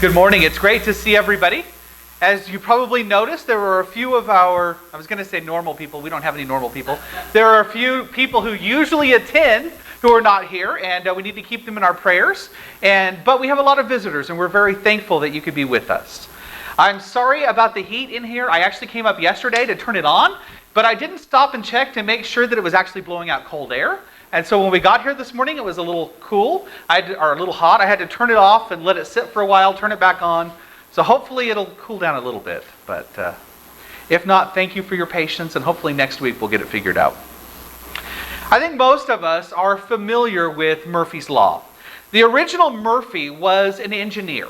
Good morning. It's great to see everybody. As you probably noticed, there were a few of our, I was going to say normal people. We don't have any normal people. There are a few people who usually attend who are not here, and we need to keep them in our prayers. But we have a lot of visitors, and we're very thankful that you could be with us. I'm sorry about the heat in here. I actually came up yesterday to turn it on, but I didn't stop and check to make sure that it was actually blowing out cold air. And so when we got here this morning, it was a little cool, or a little hot. I had to turn it off and let it sit for a while, turn it back on. So hopefully it'll cool down a little bit. But if not, thank you for your patience, and hopefully next week we'll get it figured out. I think most of us are familiar with Murphy's Law. The original Murphy was an engineer,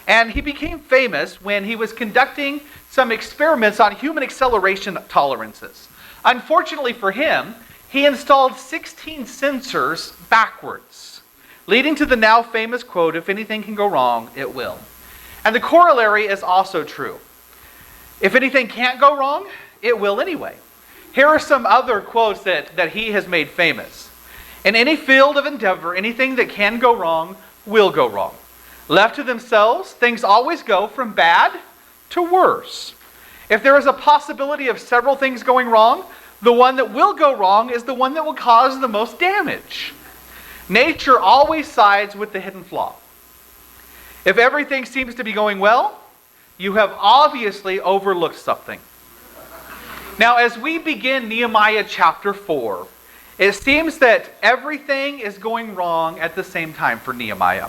and he became famous when he was conducting some experiments on human acceleration tolerances. Unfortunately for him, he installed 16 sensors backwards, leading to the now famous quote, "If anything can go wrong, it will." And the corollary is also true. If anything can't go wrong, it will anyway. Here are some other quotes that he has made famous. "In any field of endeavor, anything that can go wrong will go wrong. Left to themselves, things always go from bad to worse. If there is a possibility of several things going wrong, the one that will go wrong is the one that will cause the most damage. Nature always sides with the hidden flaw. If everything seems to be going well, you have obviously overlooked something." Now, as we begin Nehemiah chapter 4, it seems that everything is going wrong at the same time for Nehemiah.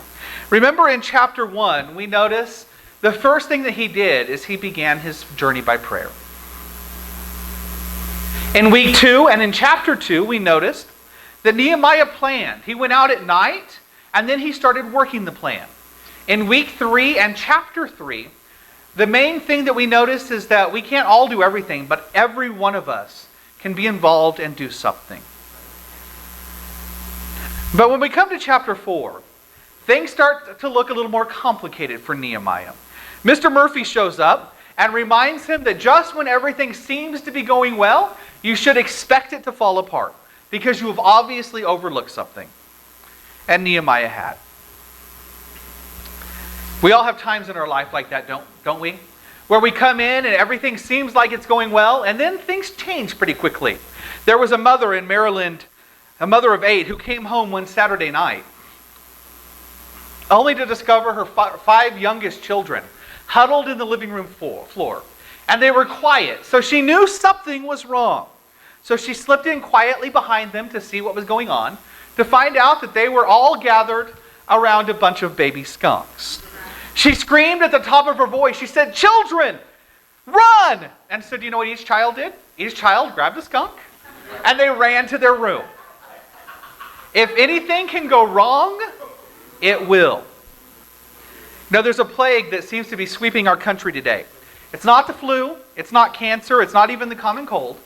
Remember in chapter 1, we notice the first thing that he did is he began his journey by prayer. In week 2 and in chapter 2, we noticed that Nehemiah planned. He went out at night, and then he started working the plan. In week 3 and chapter 3, the main thing that we notice is that we can't all do everything, but every one of us can be involved and do something. But when we come to chapter 4, things start to look a little more complicated for Nehemiah. Mr. Murphy shows up and reminds him that just when everything seems to be going well, you should expect it to fall apart because you have obviously overlooked something. And Nehemiah had. We all have times in our life like that, don't we? Where we come in and everything seems like it's going well, and then things change pretty quickly. There was a mother in Maryland, a mother of 8, who came home one Saturday night, only to discover her 5 youngest children huddled in the living room floor. And they were quiet, so she knew something was wrong. So she slipped in quietly behind them to see what was going on, to find out that they were all gathered around a bunch of baby skunks. She screamed at the top of her voice. She said, "Children, run!" And so do you know what each child did? Each child grabbed a skunk, and they ran to their room. If anything can go wrong, it will. Now, there's a plague that seems to be sweeping our country today. It's not the flu, it's not cancer, it's not even the common cold,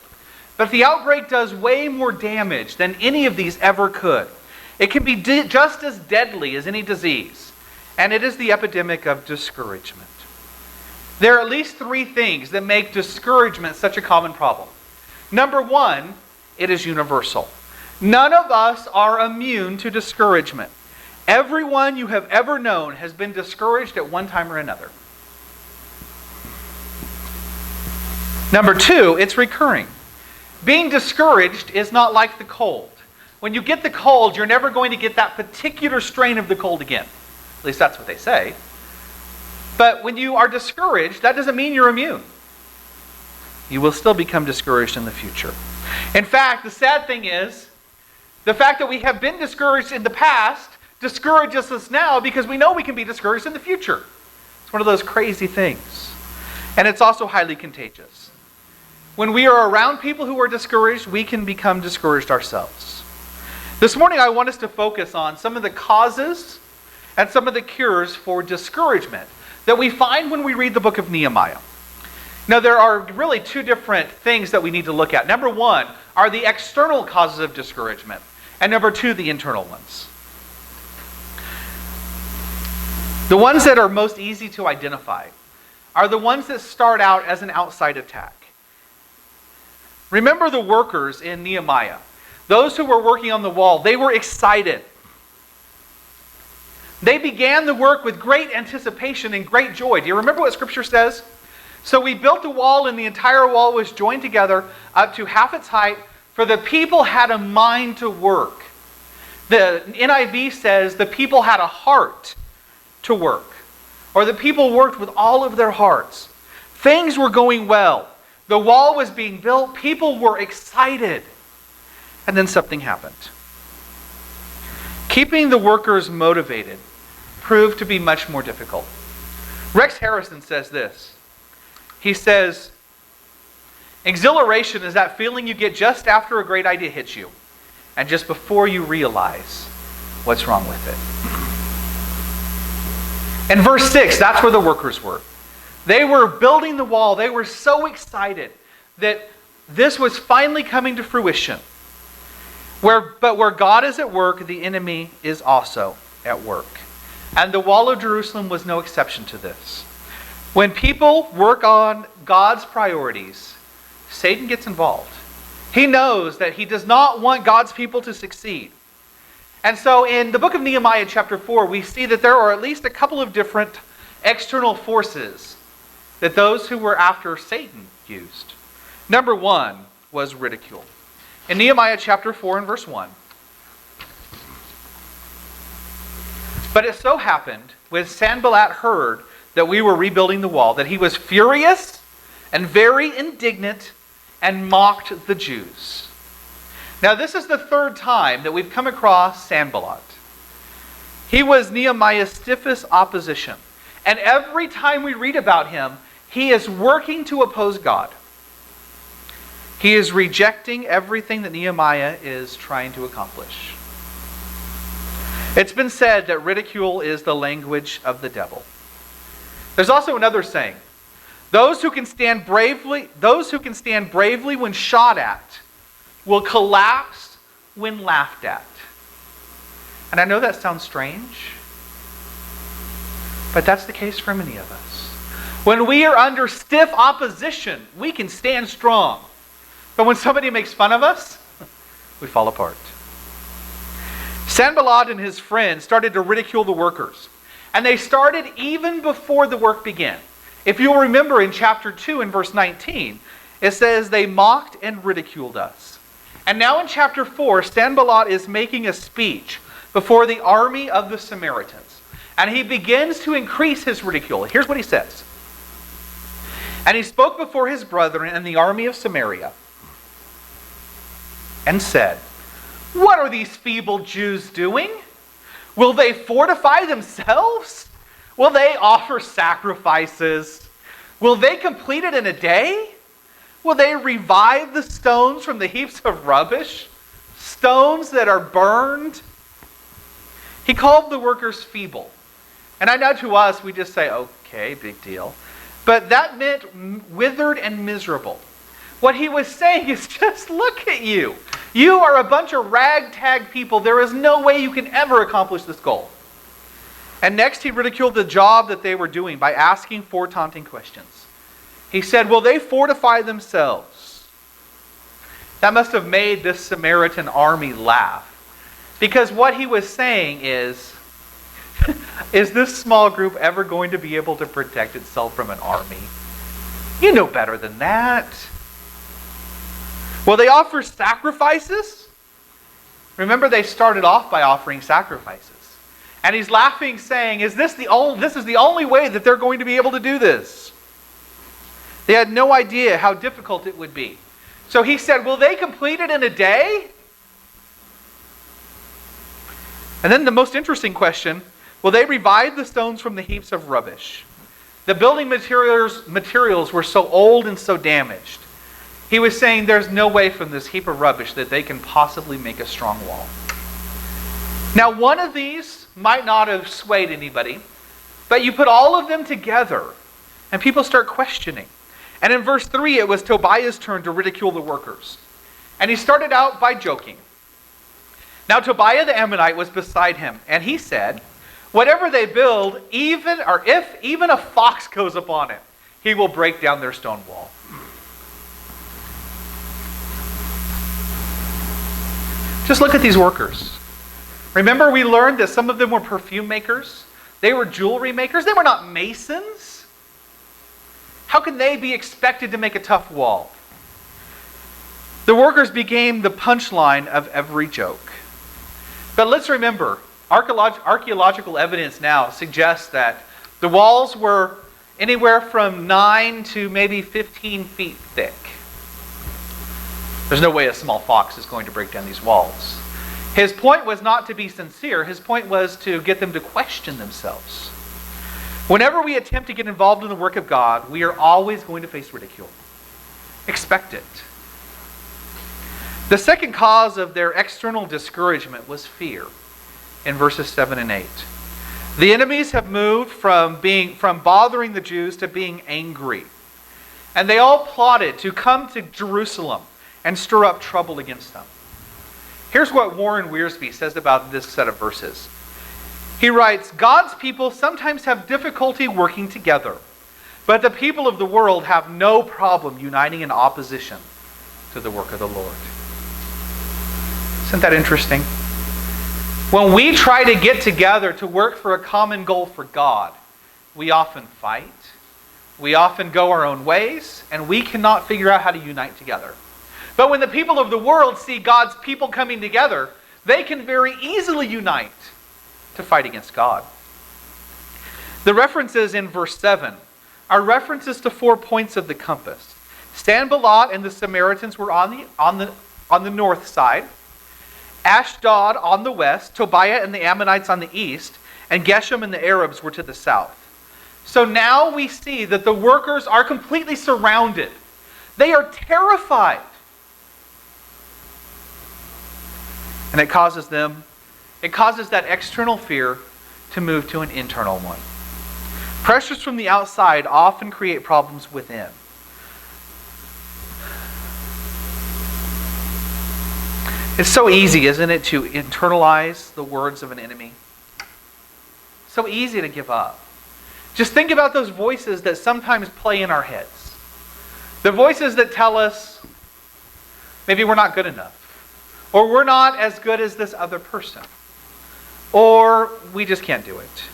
but the outbreak does way more damage than any of these ever could. It can be just as deadly as any disease, and it is the epidemic of discouragement. There are at least 3 things that make discouragement such a common problem. Number 1, it is universal. None of us are immune to discouragement. Everyone you have ever known has been discouraged at one time or another. Number 2, it's recurring. Being discouraged is not like the cold. When you get the cold, you're never going to get that particular strain of the cold again. At least that's what they say. But when you are discouraged, that doesn't mean you're immune. You will still become discouraged in the future. In fact, the sad thing is, the fact that we have been discouraged in the past discourages us now because we know we can be discouraged in the future. It's one of those crazy things. And it's also highly contagious. When we are around people who are discouraged, we can become discouraged ourselves. This morning I want us to focus on some of the causes and some of the cures for discouragement that we find when we read the book of Nehemiah. Now, there are really 2 different things that we need to look at. Number 1 are the external causes of discouragement, and number 2, the internal ones. The ones that are most easy to identify are the ones that start out as an outside attack. Remember the workers in Nehemiah. Those who were working on the wall, they were excited. They began the work with great anticipation and great joy. Do you remember what Scripture says? So we built the wall, and the entire wall was joined together up to half its height, for the people had a mind to work. The NIV says the people had a heart to work, or the people worked with all of their hearts. Things were going well. The wall was being built. People were excited. And then something happened. Keeping the workers motivated proved to be much more difficult. Rex Harrison says this. He says, exhilaration is that feeling you get just after a great idea hits you, and just before you realize what's wrong with it. In verse 6, that's where the workers were. They were building the wall. They were so excited that this was finally coming to fruition. But where God is at work, the enemy is also at work. And the wall of Jerusalem was no exception to this. When people work on God's priorities, Satan gets involved. He knows that he does not want God's people to succeed. And so in the book of Nehemiah chapter 4, we see that there are at least a couple of different external forces that those who were after Satan used. Number one was ridicule. In Nehemiah chapter 4 and verse 1, but it so happened when Sanballat heard that we were rebuilding the wall, that he was furious and very indignant and mocked the Jews. Now this is the third time that we've come across Sanballat. He was Nehemiah's stiffest opposition. And every time we read about him, he is working to oppose God. He is rejecting everything that Nehemiah is trying to accomplish. It's been said that ridicule is the language of the devil. There's also another saying. Those who can stand bravely when shot at will collapse when laughed at. And I know that sounds strange, but that's the case for many of us. When we are under stiff opposition, we can stand strong. But when somebody makes fun of us, we fall apart. Sanballat and his friends started to ridicule the workers. And they started even before the work began. If you'll remember in chapter 2 and verse 19, it says they mocked and ridiculed us. And now in chapter 4, Sanballat is making a speech before the army of the Samaritans. And he begins to increase his ridicule. Here's what he says. And he spoke before his brethren and the army of Samaria and said, "What are these feeble Jews doing? Will they fortify themselves? Will they offer sacrifices? Will they complete it in a day? Will they revive the stones from the heaps of rubbish? Stones that are burned?" He called the workers feeble. And I know to us, we just say, okay, big deal. But that meant withered and miserable. What he was saying is just look at you. You are a bunch of ragtag people. There is no way you can ever accomplish this goal. And next he ridiculed the job that they were doing by asking 4 taunting questions. He said, will they fortify themselves? That must have made this Samaritan army laugh. Because what he was saying is this small group ever going to be able to protect itself from an army? You know better than that. Will they offer sacrifices? Remember, they started off by offering sacrifices. And he's laughing, saying, this is the only way that they're going to be able to do this. They had no idea how difficult it would be. So he said, will they complete it in a day? And then the most interesting question, will they revive the stones from the heaps of rubbish? The building materials were so old and so damaged. He was saying there's no way from this heap of rubbish that they can possibly make a strong wall. Now, one of these might not have swayed anybody, but you put all of them together and people start questioning. And in verse 3, it was Tobiah's turn to ridicule the workers. And he started out by joking. Now, Tobiah the Ammonite was beside him, and he said, whatever they build, if even a fox goes upon it, he will break down their stone wall. Just look at these workers. Remember, we learned that some of them were perfume makers. They were jewelry makers. They were not masons. How can they be expected to make a tough wall? The workers became the punchline of every joke. But let's remember, archaeological evidence now suggests that the walls were anywhere from 9 to maybe 15 feet thick. There's no way a small fox is going to break down these walls. His point was not to be sincere. His point was to get them to question themselves. Whenever we attempt to get involved in the work of God, we are always going to face ridicule. Expect it. The second cause of their external discouragement was fear in verses 7 and 8. The enemies have moved from bothering the Jews to being angry. And they all plotted to come to Jerusalem and stir up trouble against them. Here's what Warren Wiersbe says about this set of verses. He writes, God's people sometimes have difficulty working together, but the people of the world have no problem uniting in opposition to the work of the Lord. Isn't that interesting? When we try to get together to work for a common goal for God, we often fight, we often go our own ways, and we cannot figure out how to unite together. But when the people of the world see God's people coming together, they can very easily unite to fight against God. The references in verse 7 are references to 4 points of the compass. Sanballat and the Samaritans were on the north side, Ashdod on the west, Tobiah and the Ammonites on the east, and Geshem and the Arabs were to the south. So now we see that the workers are completely surrounded. They are terrified. And it causes that external fear to move to an internal one. Pressures from the outside often create problems within. It's so easy, isn't it, to internalize the words of an enemy? So easy to give up. Just think about those voices that sometimes play in our heads. The voices that tell us maybe we're not good enough. Or we're not as good as this other person. Or we just can't do it.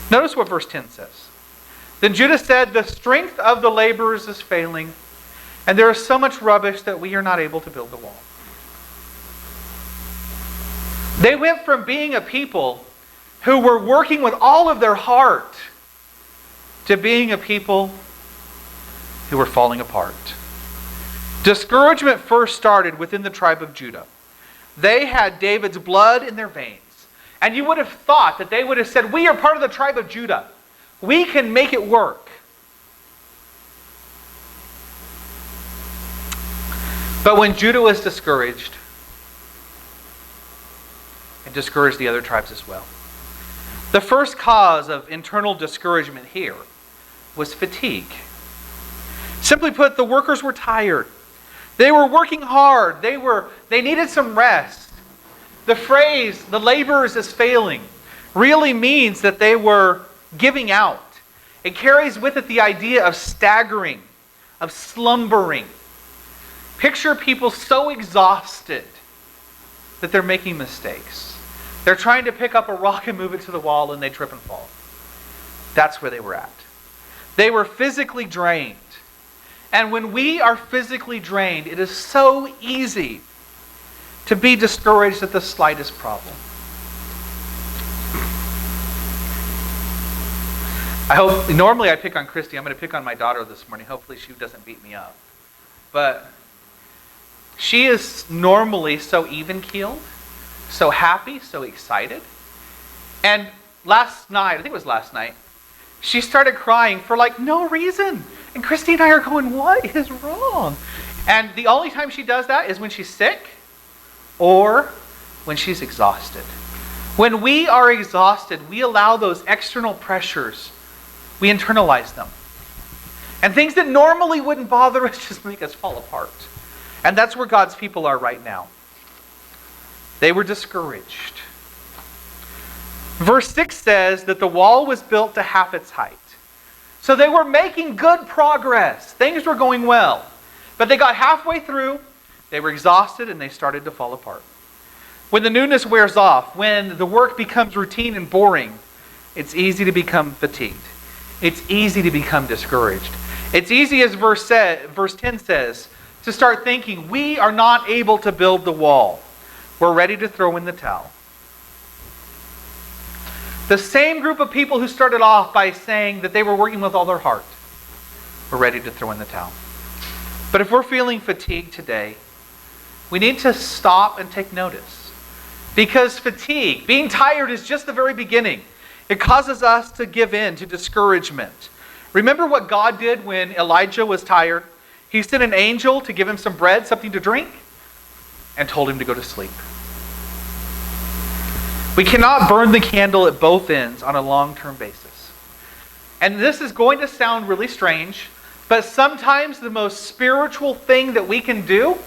Notice what verse 10 says. Then Judah said, the strength of the laborers is failing, and there is so much rubbish that we are not able to build the wall. They went from being a people who were working with all of their heart to being a people who were falling apart. Discouragement first started within the tribe of Judah. They had David's blood in their veins. And you would have thought that they would have said, we are part of the tribe of Judah. We can make it work. But when Judah was discouraged, it discouraged the other tribes as well. The first cause of internal discouragement here was fatigue. Simply put, the workers were tired. They were working hard. They needed some rest. The phrase, the laborers is failing, really means that they were giving out. It carries with it the idea of staggering, of slumbering. Picture people so exhausted that they're making mistakes. They're trying to pick up a rock and move it to the wall and they trip and fall. That's where they were at. They were physically drained. And when we are physically drained, it is so easy to be discouraged at the slightest problem. Normally I pick on Christy. I'm going to pick on my daughter this morning. Hopefully she doesn't beat me up. But she is normally so even-keeled, so happy, so excited. And last night, I think it was last night, she started crying for no reason. And Christy and I are going, what is wrong? And the only time she does that is when she's sick or when she's exhausted. When we are exhausted, we allow those external pressures, we internalize them. And things that normally wouldn't bother us just make us fall apart. And that's where God's people are right now. They were discouraged. Verse 6 says that the wall was built to half its height. So they were making good progress. Things were going well. But they got halfway through, they were exhausted, and they started to fall apart. When the newness wears off, when the work becomes routine and boring, it's easy to become fatigued. It's easy to become discouraged. It's easy, as verse 10 says, to start thinking, we are not able to build the wall. We're ready to throw in the towel. The same group of people who started off by saying that they were working with all their heart were ready to throw in the towel. But if we're feeling fatigued today, we need to stop and take notice. Because fatigue, being tired, is just the very beginning. It causes us to give in to discouragement. Remember what God did when Elijah was tired? He sent an angel to give him some bread, something to drink, and told him to go to sleep. We cannot burn the candle at both ends on a long-term basis. And this is going to sound really strange, but sometimes the most spiritual thing that we can do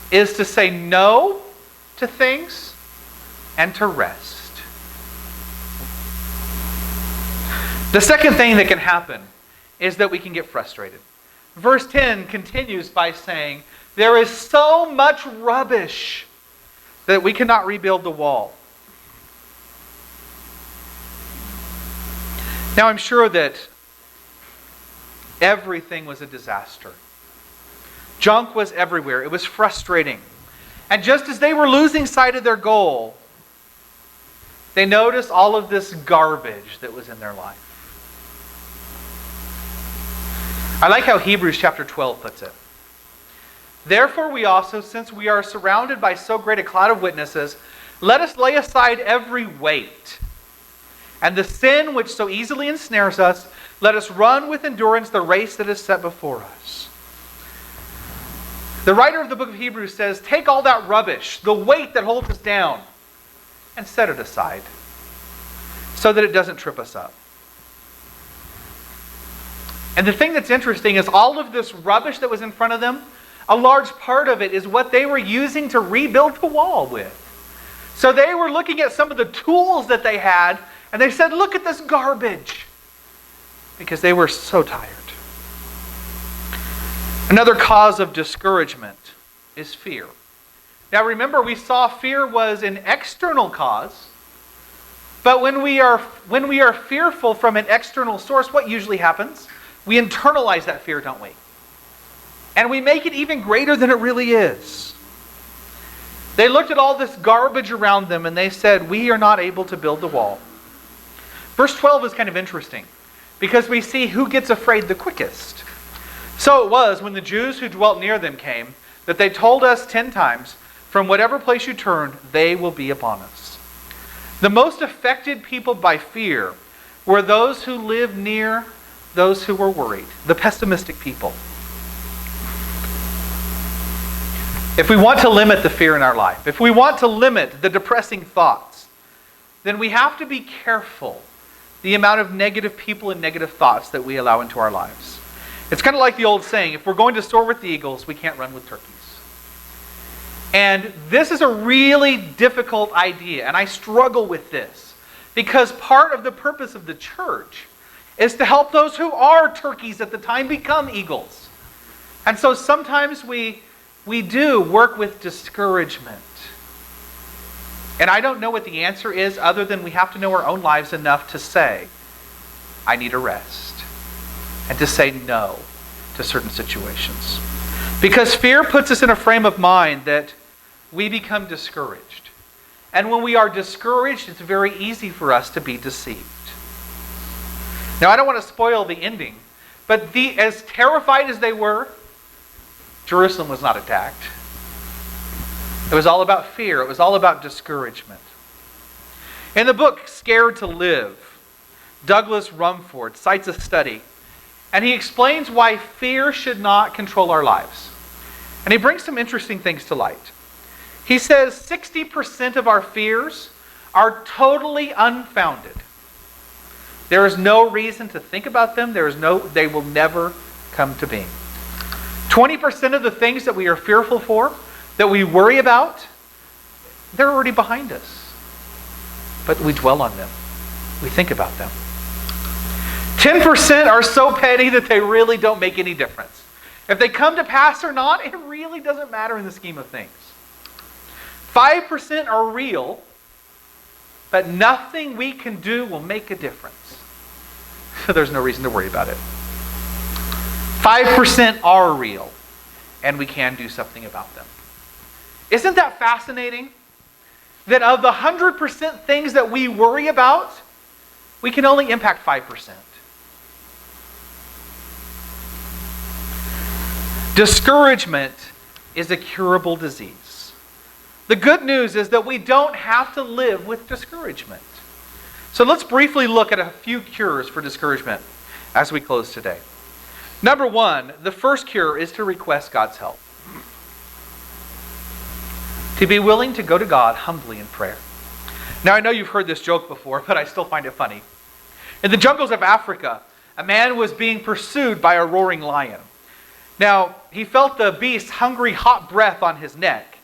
is to say no to things and to rest. The second thing that can happen is that we can get frustrated. Verse 10 continues by saying, there is so much rubbish that we cannot rebuild the wall. Now I'm sure that everything was a disaster. Junk was everywhere. It was frustrating. And just as they were losing sight of their goal, they noticed all of this garbage that was in their life. I like how Hebrews chapter 12 puts it. Therefore we also, since we are surrounded by so great a cloud of witnesses, let us lay aside every weight and the sin which so easily ensnares us. Let us run with endurance the race that is set before us. The writer of the book of Hebrews says, take all that rubbish, the weight that holds us down, and set it aside so that it doesn't trip us up. And the thing that's interesting is all of this rubbish that was in front of them, a large part of it is what they were using to rebuild the wall with. So they were looking at some of the tools that they had, and they said, look at this garbage. Because they were so tired. Another cause of discouragement is fear. Now remember, we saw fear was an external cause. But when we are fearful from an external source, what usually happens? We internalize that fear, don't we? And we make it even greater than it really is. They looked at all this garbage around them and they said, we are not able to build the wall. Verse 12 is kind of interesting because we see who gets afraid the quickest. So it was when the Jews who dwelt near them came that they told us 10 times, from whatever place you turn, they will be upon us. The most affected people by fear were those who lived near those who were worried, the pessimistic people. If we want to limit the fear in our life, if we want to limit the depressing thoughts, then we have to be careful the amount of negative people and negative thoughts that we allow into our lives. It's kind of like the old saying, if we're going to soar with the eagles, we can't run with turkeys. And this is a really difficult idea, and I struggle with this, because part of the purpose of the church is to help those who are turkeys at the time become eagles. And so sometimes we do work with discouragement. And I don't know what the answer is other than we have to know our own lives enough to say, I need a rest. And to say no to certain situations. Because fear puts us in a frame of mind that we become discouraged. And when we are discouraged, it's very easy for us to be deceived. Now, I don't want to spoil the ending, but as terrified as they were, Jerusalem was not attacked. It was all about fear. It was all about discouragement. In the book Scared to Live, Douglas Rumford cites a study, and he explains why fear should not control our lives. And he brings some interesting things to light. He says 60% of our fears are totally unfounded. There is no reason to think about them. They will never come to being. 20% of the things that we are fearful for, that we worry about, they're already behind us. But we dwell on them. We think about them. 10% are so petty that they really don't make any difference. If they come to pass or not, it really doesn't matter in the scheme of things. 5% are real, but nothing we can do will make a difference. So there's no reason to worry about it. 5% are real, and we can do something about them. Isn't that fascinating? That of the 100% things that we worry about, we can only impact 5%. Discouragement is a curable disease. The good news is that we don't have to live with discouragement. So let's briefly look at a few cures for discouragement as we close today. Number one, the first cure is to request God's help. To be willing to go to God humbly in prayer. Now I know you've heard this joke before, but I still find it funny. In the jungles of Africa, a man was being pursued by a roaring lion. Now, he felt the beast's hungry, hot breath on his neck.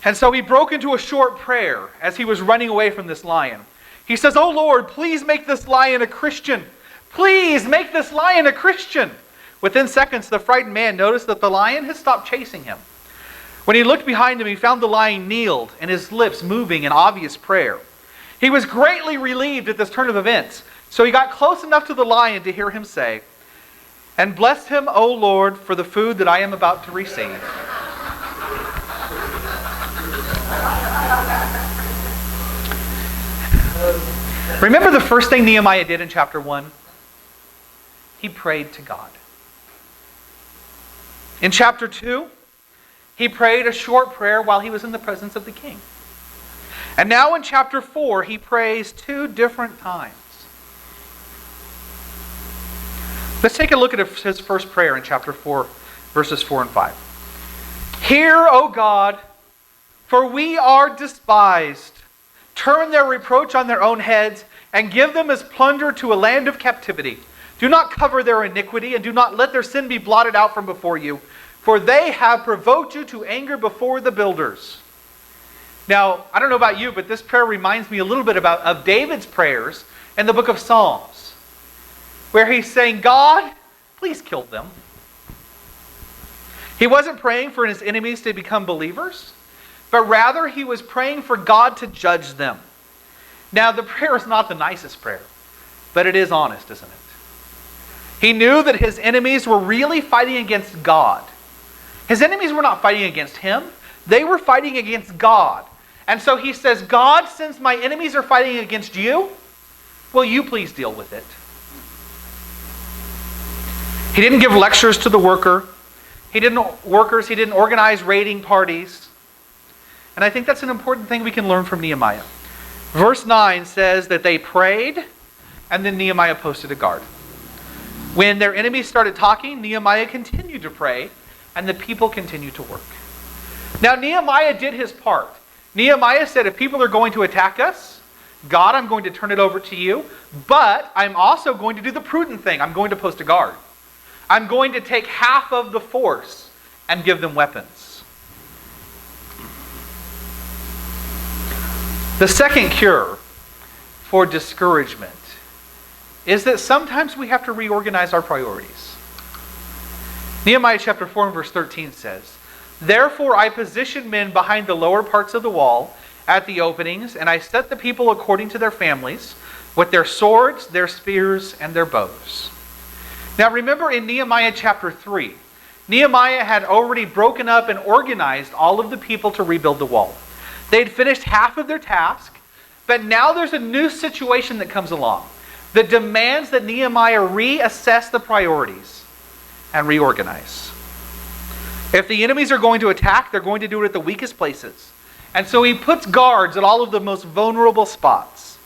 And so he broke into a short prayer as he was running away from this lion. He says, "Oh Lord, please make this lion a Christian. Please make this lion a Christian." Within seconds, the frightened man noticed that the lion had stopped chasing him. When he looked behind him, he found the lion kneeled and his lips moving in obvious prayer. He was greatly relieved at this turn of events, so he got close enough to the lion to hear him say, "And bless him, O Lord, for the food that I am about to receive." Remember the first thing Nehemiah did in chapter 1? He prayed to God. In chapter 2, he prayed a short prayer while he was in the presence of the king. And now in chapter 4, he prays 2 different times. Let's take a look at his first prayer in chapter 4, verses 4 and 5. "Hear, O God, for we are despised. Turn their reproach on their own heads, and give them as plunder to a land of captivity. Do not cover their iniquity, and do not let their sin be blotted out from before you, for they have provoked you to anger before the builders." Now, I don't know about you, but this prayer reminds me a little bit of David's prayers in the book of Psalms, where he's saying, "God, please kill them." He wasn't praying for his enemies to become believers, but rather he was praying for God to judge them. Now, the prayer is not the nicest prayer, but it is honest, isn't it? He knew that his enemies were really fighting against God. His enemies were not fighting against him. They were fighting against God. And so he says, "God, since my enemies are fighting against you, will you please deal with it?" He didn't give lectures to the workers. He didn't organize raiding parties. And I think that's an important thing we can learn from Nehemiah. Verse 9 says that they prayed, and then Nehemiah posted a guard. When their enemies started talking, Nehemiah continued to pray, and the people continued to work. Now, Nehemiah did his part. Nehemiah said, if people are going to attack us, God, I'm going to turn it over to you, but I'm also going to do the prudent thing. I'm going to post a guard. I'm going to take half of the force and give them weapons. The second cure for discouragement is that sometimes we have to reorganize our priorities. Nehemiah chapter 4 and verse 13 says, "Therefore I positioned men behind the lower parts of the wall at the openings, and I set the people according to their families, with their swords, their spears, and their bows." Now remember in Nehemiah chapter 3, Nehemiah had already broken up and organized all of the people to rebuild the wall. They'd finished half of their task, but now there's a new situation that comes along that demands that Nehemiah reassess the priorities and reorganize. If the enemies are going to attack, they're going to do it at the weakest places. And so he puts guards at all of the most vulnerable spots.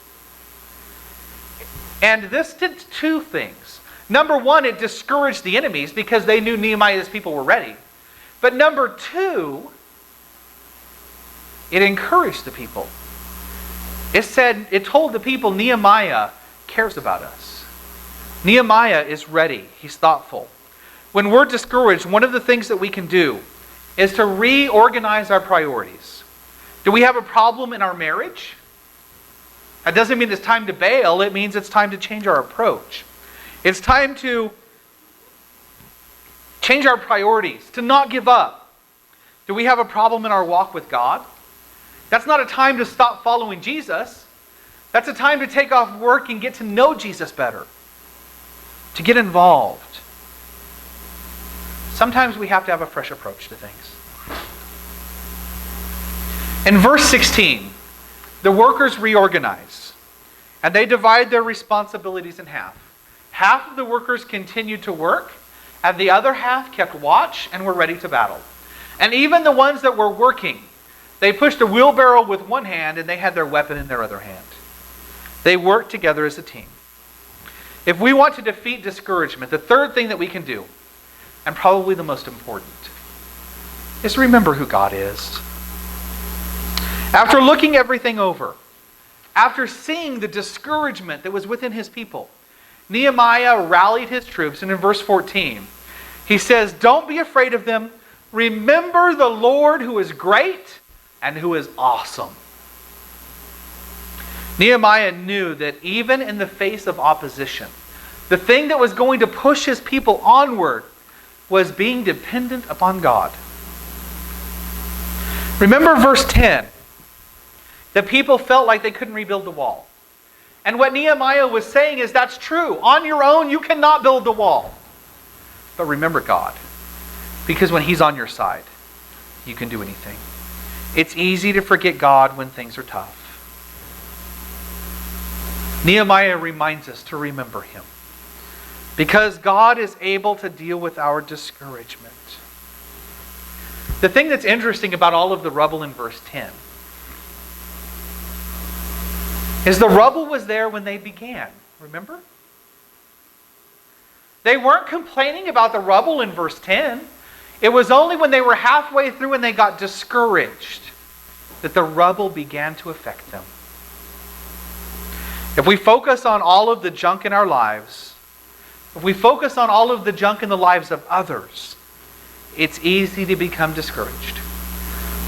And this did 2 things. Number 1, it discouraged the enemies because they knew Nehemiah's people were ready. But number 2, it encouraged the people. It told the people Nehemiah cares about us. Nehemiah is ready. He's thoughtful. When we're discouraged, one of the things that we can do is to reorganize our priorities. Do we have a problem in our marriage? That doesn't mean it's time to bail. It means it's time to change our approach. It's time to change our priorities, to not give up. Do we have a problem in our walk with God? That's not a time to stop following Jesus. That's a time to take off work and get to know Jesus better, to get involved. Sometimes we have to have a fresh approach to things. In verse 16, the workers reorganize, and they divide their responsibilities in half. Half of the workers continued to work, and the other half kept watch and were ready to battle. And even the ones that were working, they pushed a wheelbarrow with one hand and they had their weapon in their other hand. They worked together as a team. If we want to defeat discouragement, the third thing that we can do, and probably the most important, is remember who God is. After looking everything over, after seeing the discouragement that was within his people, Nehemiah rallied his troops, and in verse 14, he says, "Don't be afraid of them. Remember the Lord who is great and who is awesome." Nehemiah knew that even in the face of opposition, the thing that was going to push his people onward was being dependent upon God. Remember verse 10. The people felt like they couldn't rebuild the wall. And what Nehemiah was saying is that's true. On your own, you cannot build the wall. But remember God. Because when He's on your side, you can do anything. It's easy to forget God when things are tough. Nehemiah reminds us to remember Him. Because God is able to deal with our discouragement. The thing that's interesting about all of the rubble in verse 10 is the rubble was there when they began. Remember? They weren't complaining about the rubble in verse 10. It was only when they were halfway through and they got discouraged that the rubble began to affect them. If we focus on all of the junk in our lives, if we focus on all of the junk in the lives of others, it's easy to become discouraged.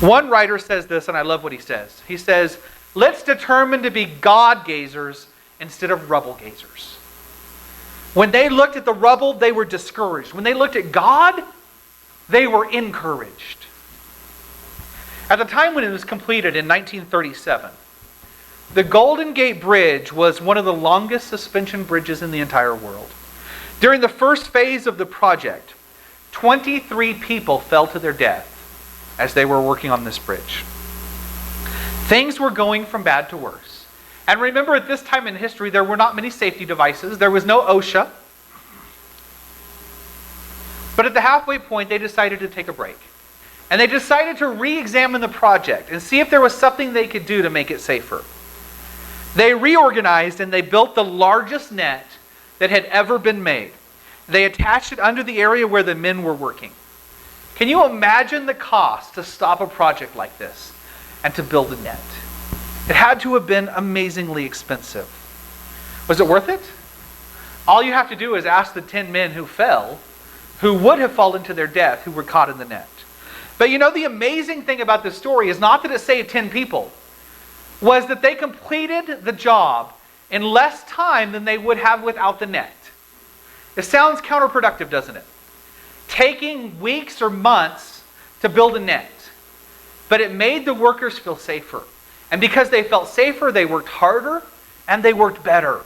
One writer says this, and I love what he says. He says, let's determine to be God gazers instead of rubble gazers. When they looked at the rubble, they were discouraged. When they looked at God, they were encouraged. At the time when it was completed in 1937, the Golden Gate Bridge was one of the longest suspension bridges in the entire world. During the first phase of the project, 23 people fell to their death as they were working on this bridge. Things were going from bad to worse. And remember, at this time in history, there were not many safety devices. There was no OSHA. But at the halfway point, they decided to take a break. And they decided to re-examine the project and see if there was something they could do to make it safer. They reorganized and they built the largest net that had ever been made. They attached it under the area where the men were working. Can you imagine the cost to stop a project like this and to build a net? It had to have been amazingly expensive. Was it worth it? All you have to do is ask the 10 men who fell, who would have fallen to their death, who were caught in the net. But you know, the amazing thing about this story is not that it saved 10 people, was that they completed the job in less time than they would have without the net. It sounds counterproductive, doesn't it? Taking weeks or months to build a net. But it made the workers feel safer. And because they felt safer, they worked harder and they worked better.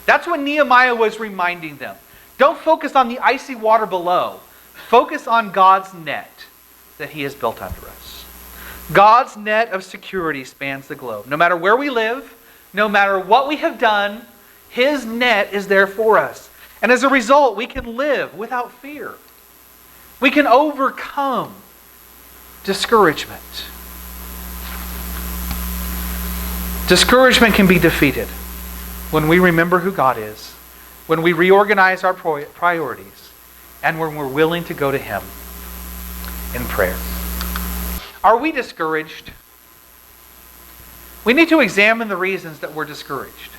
That's what Nehemiah was reminding them. Don't focus on the icy water below. Focus on God's net that He has built under us. God's net of security spans the globe. No matter where we live, no matter what we have done, His net is there for us. And as a result, we can live without fear. We can overcome discouragement. Discouragement can be defeated when we remember who God is, when we reorganize our priorities, and when we're willing to go to Him in prayer. Are we discouraged? We need to examine the reasons that we're discouraged.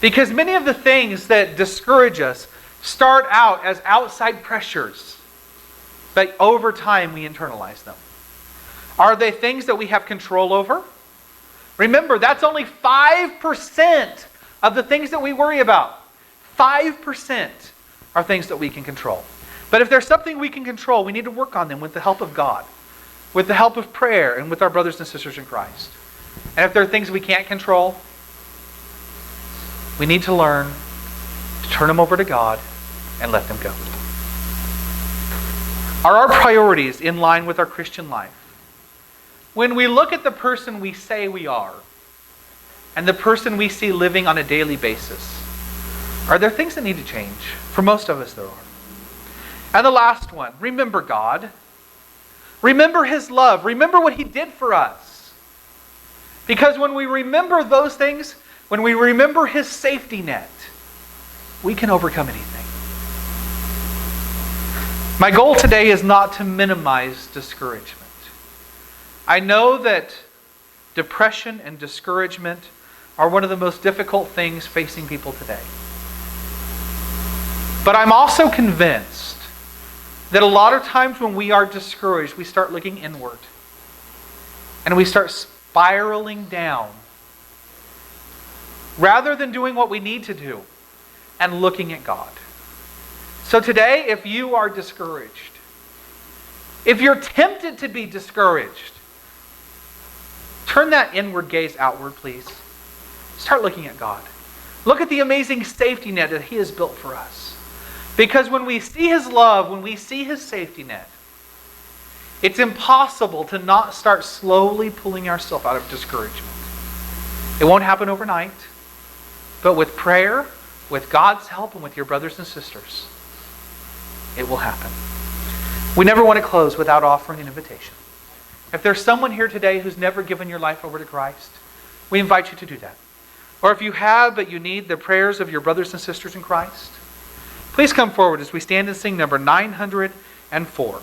Because many of the things that discourage us start out as outside pressures, but over time we internalize them. Are they things that we have control over? Remember, that's only 5% of the things that we worry about. 5% are things that we can control. But if there's something we can control, we need to work on them with the help of God. with the help of prayer and with our brothers and sisters in Christ. And if there are things we can't control, we need to learn to turn them over to God and let them go. Are our priorities in line with our Christian life? When we look at the person we say we are and the person we see living on a daily basis, are there things that need to change? For most of us, there are. And the last one, remember God. Remember His love. Remember what He did for us. Because when we remember those things, when we remember His safety net, we can overcome anything. My goal today is not to minimize discouragement. I know that depression and discouragement are one of the most difficult things facing people today. But I'm also convinced that a lot of times when we are discouraged, we start looking inward. And we start spiraling down. Rather than doing what we need to do and looking at God. So today, if you are discouraged, if you're tempted to be discouraged, turn that inward gaze outward, please. Start looking at God. Look at the amazing safety net that He has built for us. Because when we see His love, when we see His safety net, it's impossible to not start slowly pulling ourselves out of discouragement. It won't happen overnight, but with prayer, with God's help, and with your brothers and sisters, it will happen. We never want to close without offering an invitation. If there's someone here today who's never given your life over to Christ, we invite you to do that. Or if you have, but you need the prayers of your brothers and sisters in Christ, please come forward as we stand and sing number 904.